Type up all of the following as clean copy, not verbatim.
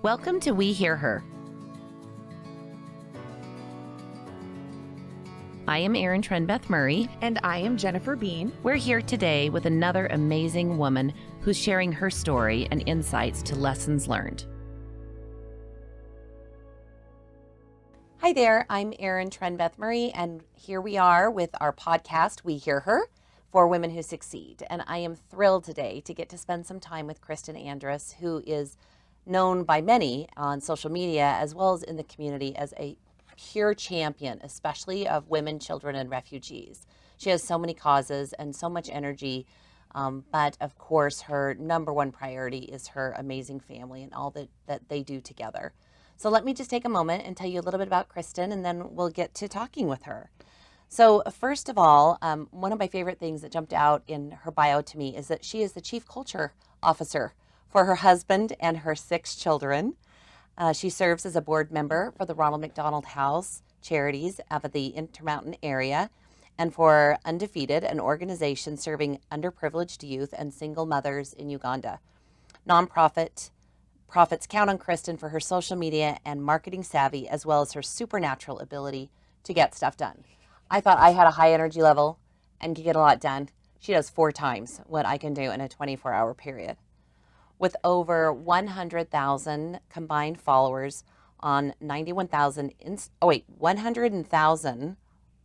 Welcome to We Hear Her. I am Erin Trenbeth Murray. And I am Jennifer Bean. We're here today with another amazing woman who's sharing her story and insights to lessons learned. Hi there, I'm Erin Trenbeth Murray, and here we are with our podcast, We Hear Her, for women who succeed. And I am thrilled today to get to spend some time with Kristin Andrus, who is known by many on social media as well as in the community as a pure champion, especially of women, children, and refugees. She has so many causes and so much energy, but of course her number one priority is her amazing family and all that they do together. So let me just take a moment and tell you a little bit about Kristin, and then we'll get to talking with her. So first of all, one of my favorite things that jumped out in her bio to me is that she is the Chief Culture Officer for her husband and her 6 children. She serves as a board member for the Ronald McDonald House Charities of the Intermountain area and for Undefeated, an organization serving underprivileged youth and single mothers in Uganda. Profits count on Kristin for her social media and marketing savvy, as well as her supernatural ability to get stuff done. I thought I had a high energy level and could get a lot done. She does 4 times what I can do in a 24-hour period. With over 100,000 combined followers on 100,000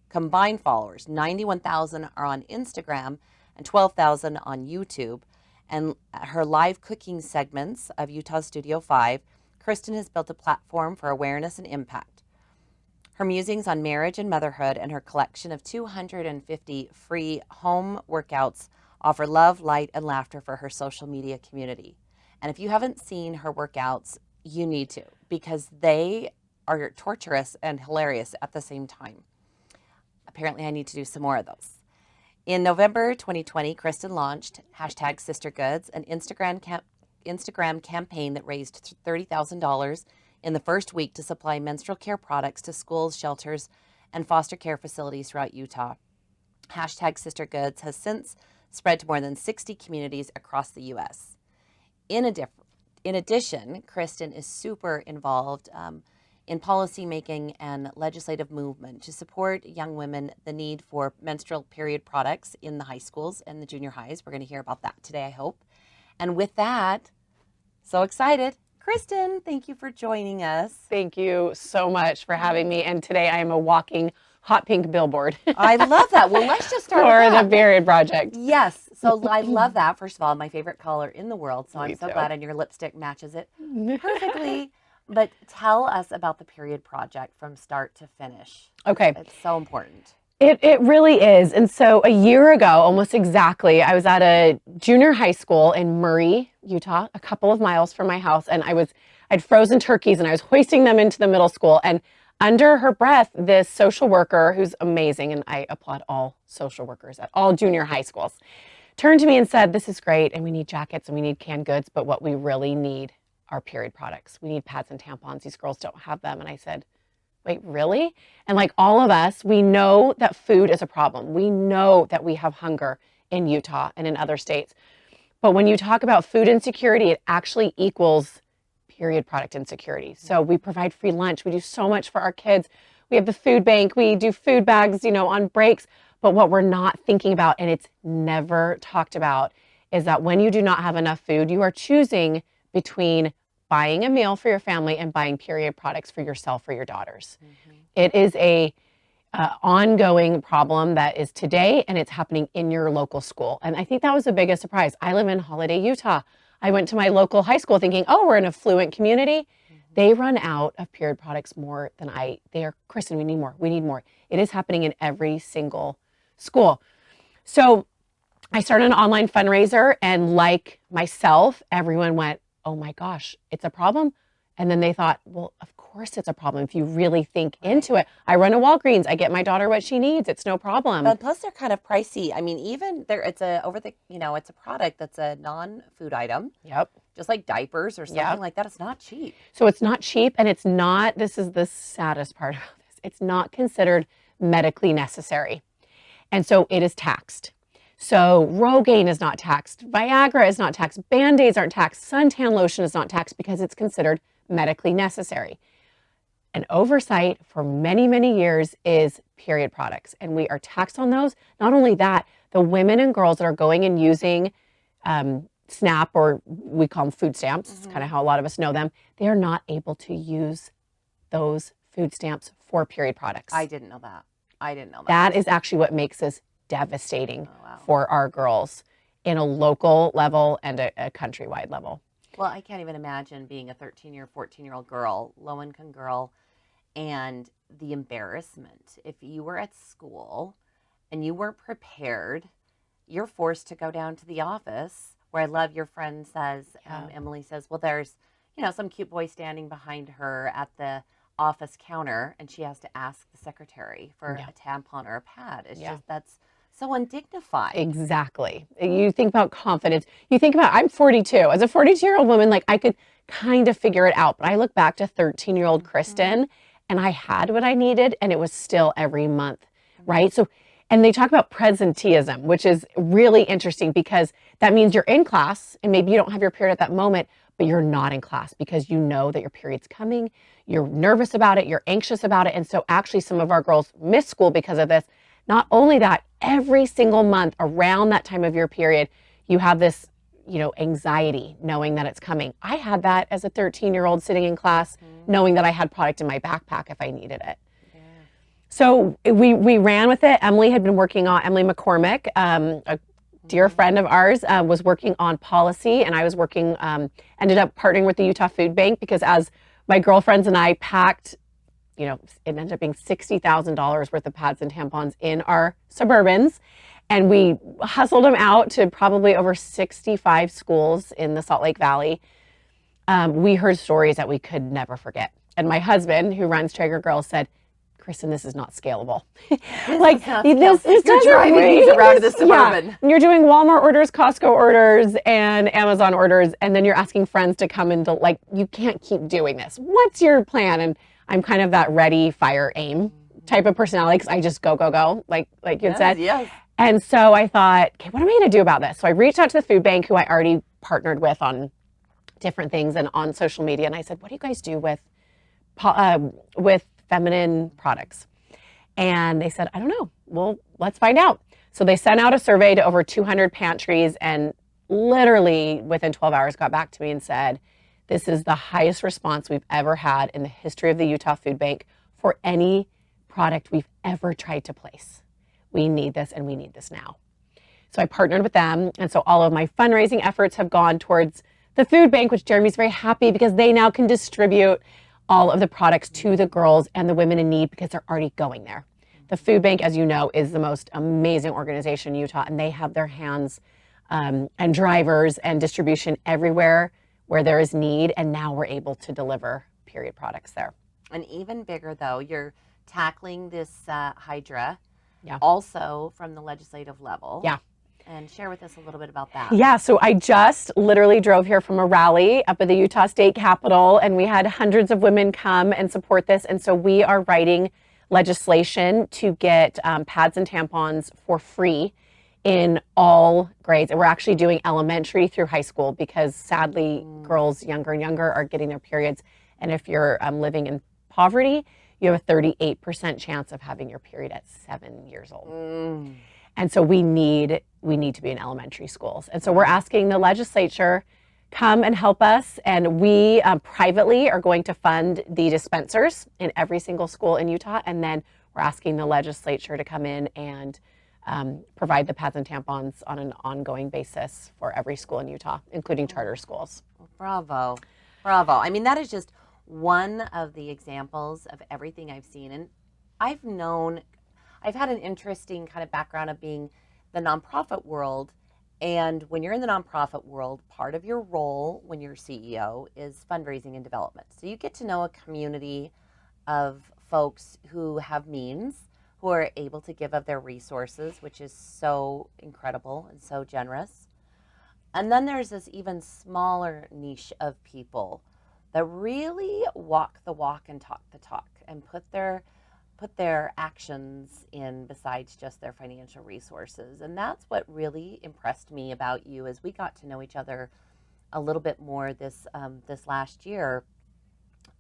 combined followers. 91,000 are on Instagram and 12,000 on YouTube. And her live cooking segments of Utah Studio 5, Kristin has built a platform for awareness and impact. Her musings on marriage and motherhood and her collection of 250 free home workouts offer love, light, and laughter for her social media community. And if you haven't seen her workouts, you need to, because they are torturous and hilarious at the same time. Apparently, I need to do some more of those. In November 2020, Kristin launched #SisterGoods, an Instagram campaign that raised $30,000 in the first week to supply menstrual care products to schools, shelters, and foster care facilities throughout Utah. #SisterGoods has since spread to more than 60 communities across the U.S. In addition, Kristin is super involved in policy making and legislative movement to support young women, the need for menstrual period products in the high schools and the junior highs. We're going to hear about that today, I hope. And with that, so excited. Kristin, thank you for joining us. Thank you so much for having me. And today I am a walking hot pink billboard. I love that. Well, let's just start for with that. the Period Project. Yes. So I love that. First of all, my favorite color in the world. So I'm so too. glad, and your lipstick matches it perfectly. But tell us about the Period Project from start to finish. Okay. It's so important. It really is. And so a year ago, almost exactly, I was at a junior high school in Murray, Utah, a couple of miles from my house. And I'd frozen turkeys and I was hoisting them into the middle school. And under her breath, this social worker, who's amazing, and I applaud all social workers at all junior high schools, turned to me and said, "This is great, and we need jackets and we need canned goods, but what we really need are period products. We need pads and tampons. These girls don't have them." And I said, "Wait, really?" And like all of us, we know that food is a problem. We know that we have hunger in Utah and in other states. But when you talk about food insecurity, it actually equals period product insecurity. So we provide free lunch. We do so much for our kids. We have the food bank. We do food bags, on breaks. But what we're not thinking about, and it's never talked about, is that when you do not have enough food, you are choosing between buying a meal for your family and buying period products for yourself or your daughters. Mm-hmm. It is a ongoing problem that is today, and it's happening in your local school. And I think that was the biggest surprise. I live in Holiday, Utah. I went to my local high school thinking, oh, we're an affluent community. Mm-hmm. They run out of period products more than Kristin, we need more. We need more. It is happening in every single school. So I started an online fundraiser, and like myself, everyone went, oh my gosh, it's a problem. And then they thought, well, of course it's a problem if you really think into it. I run a Walgreens. I get my daughter what she needs. It's no problem. But plus they're kind of pricey. I mean, even there, it's a product that's a non-food item. Yep. Just like diapers or something like that. It's not cheap. So it's not cheap, and it's not, this is the saddest part about this, it's not considered medically necessary. And so it is taxed. So Rogaine is not taxed, Viagra is not taxed, Band-Aids aren't taxed, suntan lotion is not taxed because it's considered medically necessary. An oversight for many, many years is period products, and we are taxed on those. Not only that, the women and girls that are going and using SNAP, or we call them food stamps, it's kind of how a lot of us know them, they are not able to use those food stamps for period products. I didn't know that. I didn't know that. That is actually what makes this devastating wow. for our girls in a local level and a countrywide level. Well, I can't even imagine being a 13-year, 14-year-old girl, low-income girl, and the embarrassment. If you were at school and you weren't prepared, you're forced to go down to the office where I love your friend says, Emily says, well, there's, some cute boy standing behind her at the office counter and she has to ask the secretary for a tampon or a pad. It's just, that's so undignified. Exactly. You think about confidence. You think about, I'm 42. As a 42-year-old woman, like I could kind of figure it out, but I look back to 13-year-old Kristin and I had what I needed and it was still every month, right? So, and they talk about presenteeism, which is really interesting because that means you're in class and maybe you don't have your period at that moment, but you're not in class because you know that your period's coming. You're nervous about it. You're anxious about it. And so actually some of our girls miss school because of this. Not only that, every single month around that time of your period, you have this, anxiety knowing that it's coming. I had that as a 13-year-old sitting in class, knowing that I had product in my backpack if I needed it. So we ran with it. Emily McCormick, a dear friend of ours, was working on policy, and I was working, ended up partnering with the Utah Food Bank because as my girlfriends and I packed, it ended up being $60,000 worth of pads and tampons in our Suburbans, and we hustled them out to probably over 65 schools in the Salt Lake Valley. We heard stories that we could never forget. And my husband, who runs Traeger Girls, said, Kristin, this is not scalable. You're driving these around to the Suburban. Yeah. And you're doing Walmart orders, Costco orders, and Amazon orders, and then you're asking friends to come and you can't keep doing this. What's your plan? And I'm kind of that ready, fire, aim type of personality because I just go, like you had said. Yes. And so I thought, okay, what am I going to do about this? So I reached out to the food bank who I already partnered with on different things and on social media. And I said, what do you guys do with feminine products? And they said, I don't know. Well, let's find out. So they sent out a survey to over 200 pantries and literally within 12 hours got back to me and said, this is the highest response we've ever had in the history of the Utah Food Bank for any product we've ever tried to place. We need this and we need this now. So I partnered with them. And so all of my fundraising efforts have gone towards the food bank, which Jeremy's very happy because they now can distribute all of the products to the girls and the women in need because they're already going there. The food bank, as you know, is the most amazing organization in Utah, and they have their hands and drivers and distribution everywhere where there is need, and now we're able to deliver period products there. And even bigger, though, you're tackling this Hydra also from the legislative level. Yeah. And share with us a little bit about that. Yeah, so I just literally drove here from a rally up at the Utah State Capitol, and we had hundreds of women come and support this. And so we are writing legislation to get pads and tampons for free in all grades. And we're actually doing elementary through high school because sadly, girls younger and younger are getting their periods. And if you're living in poverty, you have a 38% chance of having your period at 7 years old. And so we need to be in elementary schools. And so we're asking the legislature, come and help us. And we privately are going to fund the dispensers in every single school in Utah. And then we're asking the legislature to come in and provide the pads and tampons on an ongoing basis for every school in Utah, including charter schools. Bravo. Bravo. I mean, that is just one of the examples of everything I've seen. And I've had an interesting kind of background of being the nonprofit world. And when you're in the nonprofit world, part of your role when you're CEO is fundraising and development. So you get to know a community of folks who have means, who are able to give of their resources, which is so incredible and so generous. And then there's this even smaller niche of people that really walk the walk and talk the talk and put put their actions in besides just their financial resources. And that's what really impressed me about you as we got to know each other a little bit more this last year.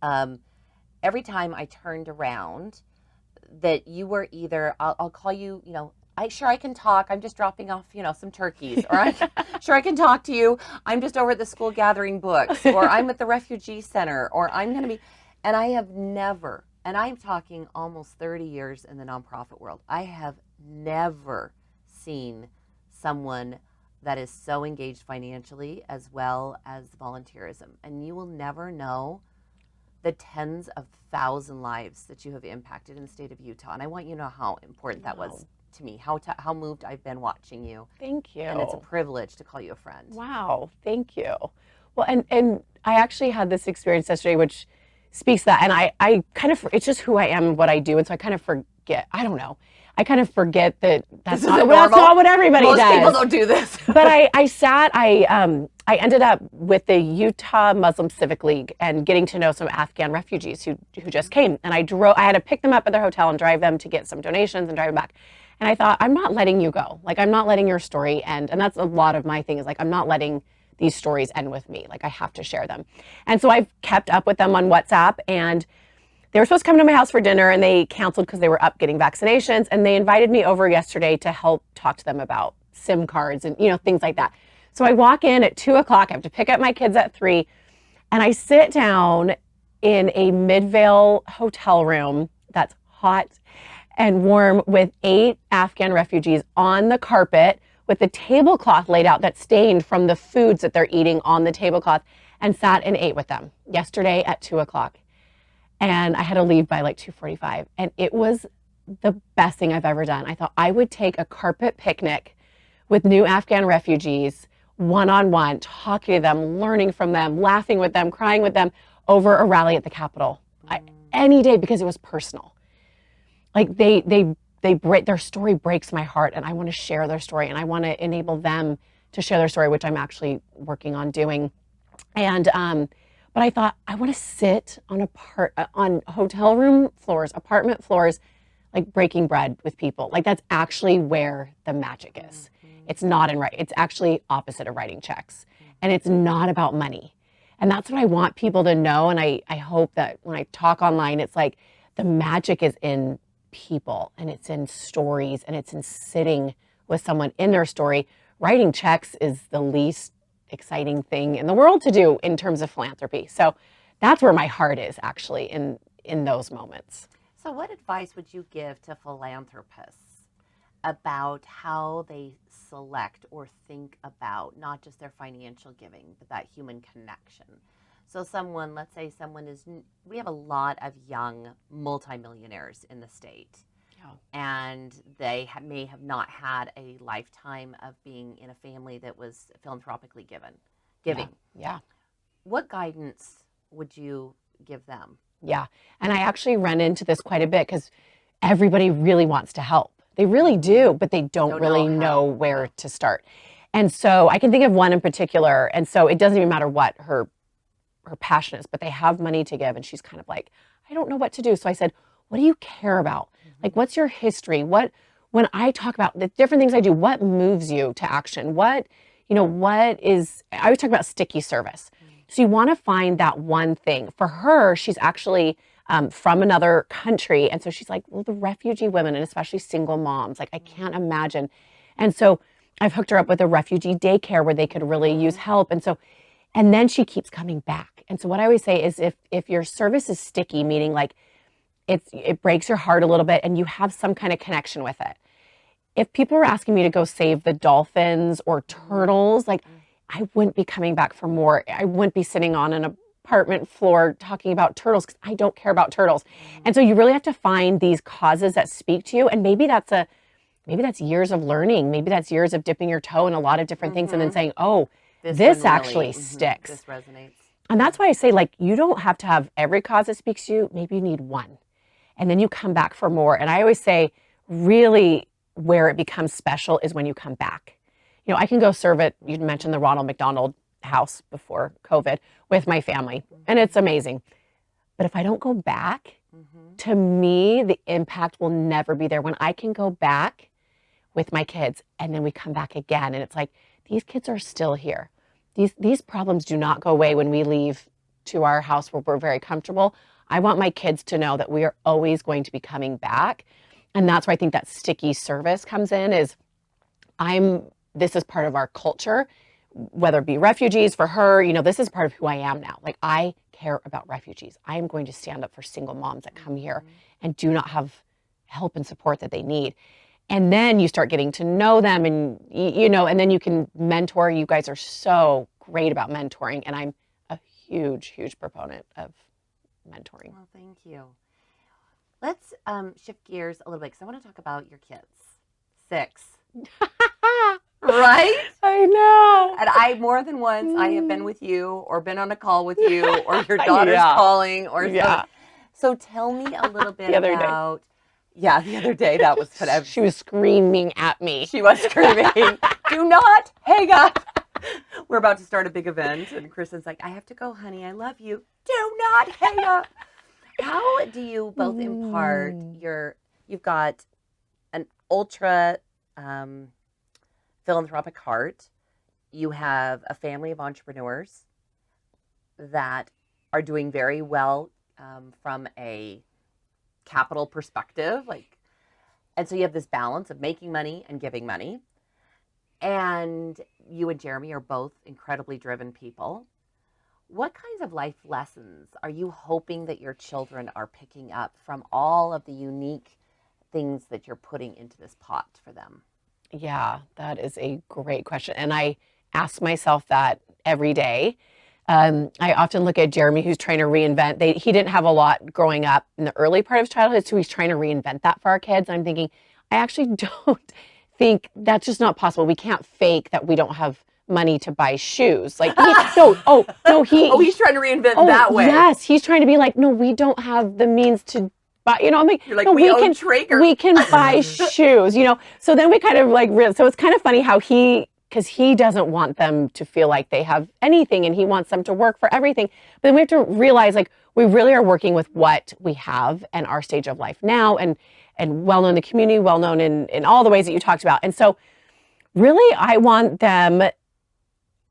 Every time I turned around, that you were either I'll call you, I can talk. I'm just dropping off, some turkeys, or I can talk to you. I'm just over at the school gathering books, or I'm at the refugee center, or I'm going to be, and I have never, and I'm talking almost 30 years in the nonprofit world, I have never seen someone that is so engaged financially as well as volunteerism. And you will never know the tens of thousand lives that you have impacted in the state of Utah. And I want you to know how important that was to me, how moved I've been watching you. Thank you. And it's a privilege to call you a friend. Wow, thank you. Well, and I actually had this experience yesterday, which speaks to that. And I kind of, it's just who I am and what I do. And so I kind of forget, I don't know. I kind of forget that that's not what everybody does. Most people don't do this. But I ended up with the Utah Muslim Civic League and getting to know some Afghan refugees who just came. And I had to pick them up at their hotel and drive them to get some donations and drive them back. And I thought, I'm not letting you go. Like, I'm not letting your story end. And that's a lot of my thing is like, I'm not letting these stories end with me. Like, I have to share them. And so I've kept up with them on WhatsApp, and they were supposed to come to my house for dinner, and they canceled because they were up getting vaccinations. And they invited me over yesterday to help talk to them about SIM cards and, things like that. So I walk in at 2:00. I have to pick up my kids at 3:00. And I sit down in a Midvale hotel room that's hot and warm with 8 Afghan refugees on the carpet with the tablecloth laid out that's stained from the foods that they're eating on the tablecloth, and sat and ate with them yesterday at 2:00. And I had to leave by like 2:45. And it was the best thing I've ever done. I thought I would take a carpet picnic with new Afghan refugees, one-on-one, talking to them, learning from them, laughing with them, crying with them over a rally at the Capitol. Any day, because it was personal. Like their story breaks my heart, and I want to share their story, and I want to enable them to share their story, which I'm actually working on doing. And but I thought I want to sit on hotel room floors, apartment floors, like breaking bread with people. Like that's actually where the magic is. It's not it's actually opposite of writing checks, and it's not about money. And that's what I want people to know. And I hope that when I talk online, it's like the magic is in people, and it's in stories, and it's in sitting with someone in their story. Writing checks is the least exciting thing in the world to do in terms of philanthropy. So that's where my heart is actually in those moments. So what advice would you give to philanthropists about how they select or think about not just their financial giving, but that human connection? So let's say someone we have a lot of young multimillionaires in the state. And they may have not had a lifetime of being in a family that was philanthropically giving. Yeah. What guidance would you give them? Yeah. And I actually run into this quite a bit because everybody really wants to help. They really do, but they don't really know where to start. And so I can think of one in particular. And so it doesn't even matter what her passion is, but they have money to give. And she's kind of like, I don't know what to do. So I said, what do you care about? Like, what's your history? When I talk about the different things I do, what moves you to action? I always talk about sticky service. So you want to find that one thing. For her, she's actually from another country. And so she's like, well, the refugee women, and especially single moms, like I can't imagine. And so I've hooked her up with a refugee daycare where they could really use help. And then she keeps coming back. And so what I always say is if your service is sticky, meaning like it breaks your heart a little bit and you have some kind of connection with it. If people were asking me to go save the dolphins or turtles, like I wouldn't be coming back for more. I wouldn't be sitting on an apartment floor talking about turtles because I don't care about turtles. And so you really have to find these causes that speak to you. And maybe that's years of learning. Maybe that's years of dipping your toe in a lot of different things and then saying, oh, this actually sticks. This resonates. And that's why I say, like, you don't have to have every cause that speaks to you. Maybe you need one. And then you come back for more. And I always say, really, where it becomes special is when you come back. I can go serve at, you mentioned the Ronald McDonald House before COVID with my family, and it's amazing. But if I don't go back, to me, the impact will never be there when I can go back with my kids and then we come back again. And it's like, these kids are still here. These problems do not go away when we leave to our house where we're very comfortable. I want my kids to know that we are always going to be coming back. And that's where I think that sticky service comes in is this is part of our culture, whether it be refugees for her, this is part of who I am now. Like I care about refugees. I am going to stand up for single moms that come here and do not have help and support that they need. And then you start getting to know them and, and then you can mentor. You guys are so great about mentoring. And I'm a huge, huge proponent of mentoring. Well, thank you. Let's shift gears a little bit because I want to talk about your kids. 6. Right? I know. And I, more than once, I have been with you or been on a call with you or your daughter's calling or something. So tell me a little bit about... Yeah, the other day that was kind of... She was screaming at me. She was screaming, do not hang up. We're about to start a big event and Kristin's like, I have to go, honey. I love you. Do not hang up. How do you both impart you've got an ultra philanthropic heart. You have a family of entrepreneurs that are doing very well from a capital perspective, and so you have this balance of making money and giving money. And you and Jeremy are both incredibly driven people. What kinds of life lessons are you hoping that your children are picking up from all of the unique things that you're putting into this pot for them? Yeah, that is a great question. And I ask myself that every day. I often look at Jeremy, who's trying to reinvent. He didn't have a lot growing up in the early part of his childhood, so he's trying to reinvent that for our kids. I'm thinking, I actually don't think that's just not possible. We can't fake that we don't have money to buy shoes. Like, he's trying to reinvent that way. Yes, he's trying to be like, no, we don't have the means to buy. I'm like, you're like, no, we own Traeger. We can buy shoes. So then we kind of so it's kind of funny how because he doesn't want them to feel like they have anything and he wants them to work for everything. But then we have to realize we really are working with what we have and our stage of life now and well-known in the community, well-known in all the ways that you talked about. And so really I want them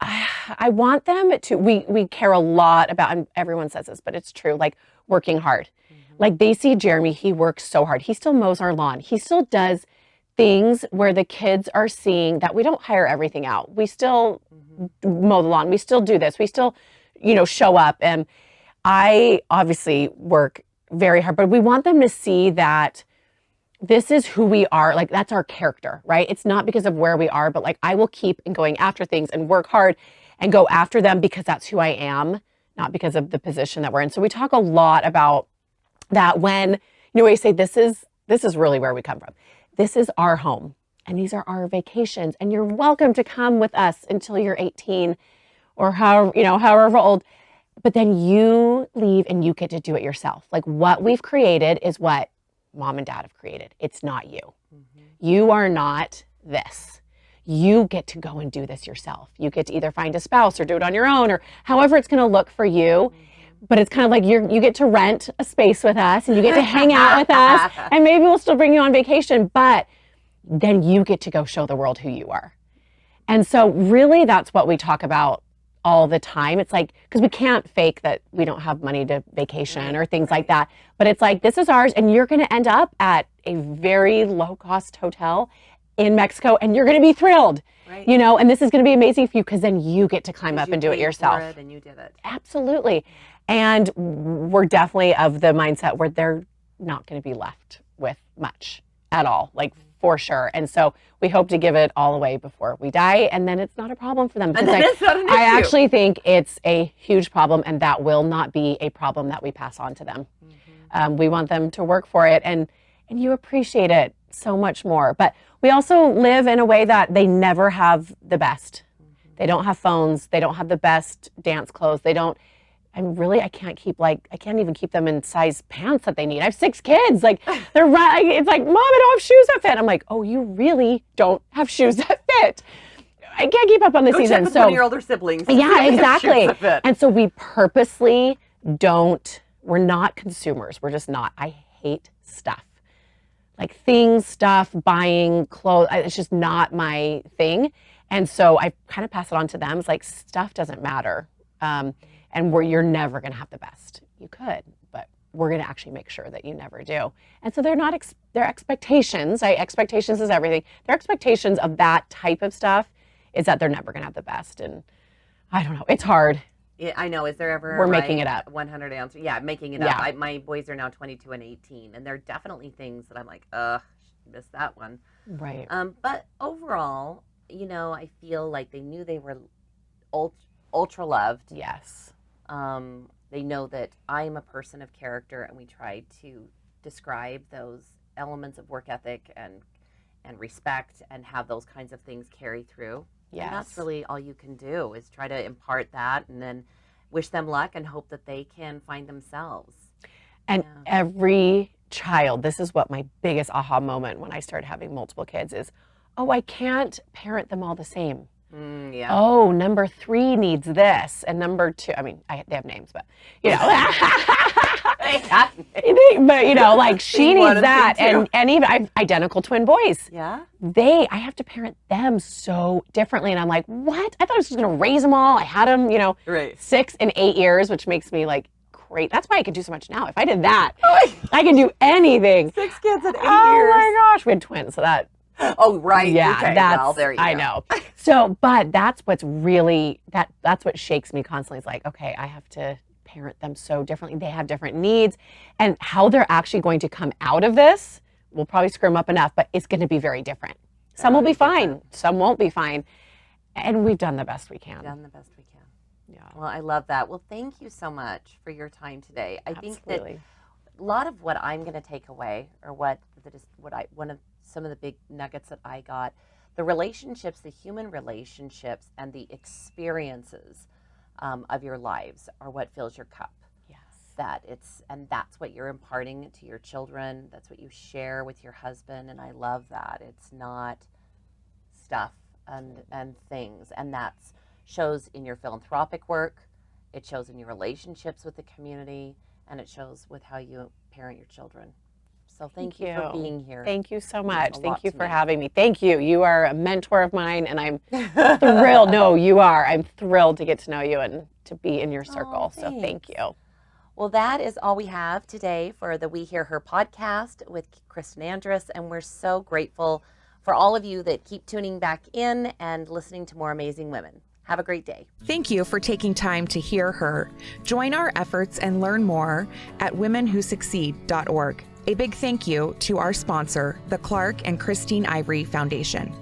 to, we care a lot about, and everyone says this, but it's true, working hard. Mm-hmm. They see Jeremy, he works so hard. He still mows our lawn. He still does things where the kids are seeing that we don't hire everything out. We still mow the lawn. We still do this. We still, show up. And I obviously work very hard, but we want them to see that this is who we are. That's our character, right? It's not because of where we are, but I will keep going after things and work hard and go after them because that's who I am, not because of the position that we're in. So we talk a lot about that when, we say this is really where we come from. This is our home and these are our vacations and you're welcome to come with us until you're 18 or however old, but then you leave and you get to do it yourself. What we've created is what mom and dad have created. It's not you. Mm-hmm. You are not this. You get to go and do this yourself. You get to either find a spouse or do it on your own or however it's going to look for you. But it's kind of like you get to rent a space with us and you get to hang out with us and maybe we'll still bring you on vacation, but then you get to go show the world who you are. And so really that's what we talk about all the time. It's because we can't fake that we don't have money to vacation or things like that. But it's this is ours and you're going to end up at a very low cost hotel in Mexico and you're going to be thrilled. Right. And this is going to be amazing for you because then you get to climb up and do it yourself. And you did it. Absolutely. And we're definitely of the mindset where they're not going to be left with much at all, for sure. And so we hope to give it all away before we die. And then it's not a problem for them. And then it's not an issue. I actually think it's a huge problem and that will not be a problem that we pass on to them. Mm-hmm. We want them to work for it and you appreciate it so much more. But we also live in a way that they never have the best. Mm-hmm. They don't have phones. They don't have the best dance clothes. They don't. I can't even keep them in size pants that they need. I have 6 kids. They're it's Mom, I don't have shoes that fit. I'm like, oh, you really don't have shoes that fit. I can't keep up on the season. So your older siblings. Yeah, exactly. And so we purposely don't We're not consumers. We're just not. I hate stuff. Like things, stuff, buying, clothes. It's just not my thing. And so I kind of pass it on to them. It's like stuff doesn't matter. And you're never going to have the best. You could, but we're going to actually make sure that you never do. And so they're not, their expectations, expectations is everything. Their expectations of that type of stuff is that they're never going to have the best. And I don't know, it's hard. Yeah, I know. Is there ever We're making it up. 100 answer? Yeah, making it up. My boys are now 22 and 18, and there are definitely things that I'm like, missed that one. Right. But overall, I feel like they knew they were ultra loved. Yes. They know that I'm a person of character, and we try to describe those elements of work ethic and respect, and have those kinds of things carry through. Yes. And that's really all you can do, is try to impart that, and then wish them luck and hope that they can find themselves. And every child, this is what my biggest aha moment when I started having multiple kids is, I can't parent them all the same. Yeah. Oh, number 3 needs this, and number 2. I mean, they have names, but like she needs that, and even I have identical twin boys. Yeah. I have to parent them so differently, and I'm like, what? I thought I was just gonna raise them all. I had them, right. 6 and 8 years, which makes me like great. That's why I can do so much now. If I did that, I can do anything. 6 kids in 8 years. Oh my gosh, we had twins, so that. Oh, right. Yeah, okay. that's, there you go. I know. So, but that's what's really, that's what shakes me constantly. It's like, okay, I have to parent them so differently. They have different needs, and how they're actually going to come out of this, we'll probably screw them up enough, but it's going to be very different. Some will be fine. Some won't be fine. And we've done the best we can. Done the best we can. Yeah. Well, I love that. Well, thank you so much for your time today. I think that a lot of what I'm going to take away, or some of the big nuggets that I got, the relationships, the human relationships, and the experiences of your lives are what fills your cup. Yes. That's what you're imparting to your children. That's what you share with your husband, and I love that. It's not stuff and things, and that shows in your philanthropic work. It shows in your relationships with the community, and it shows with how you parent your children. So thank you for being here. Thank you so much. Thank you for having me. Thank you. You are a mentor of mine, and I'm thrilled. No, you are. I'm thrilled to get to know you and to be in your circle. So thank you. Well, that is all we have today for the We Hear Her podcast with Kristin Andrus, and we're so grateful for all of you that keep tuning back in and listening to more amazing women. Have a great day. Thank you for taking time to hear her. Join our efforts and learn more at womenwhosucceed.org. A big thank you to our sponsor, the Clark and Christine Ivory Foundation.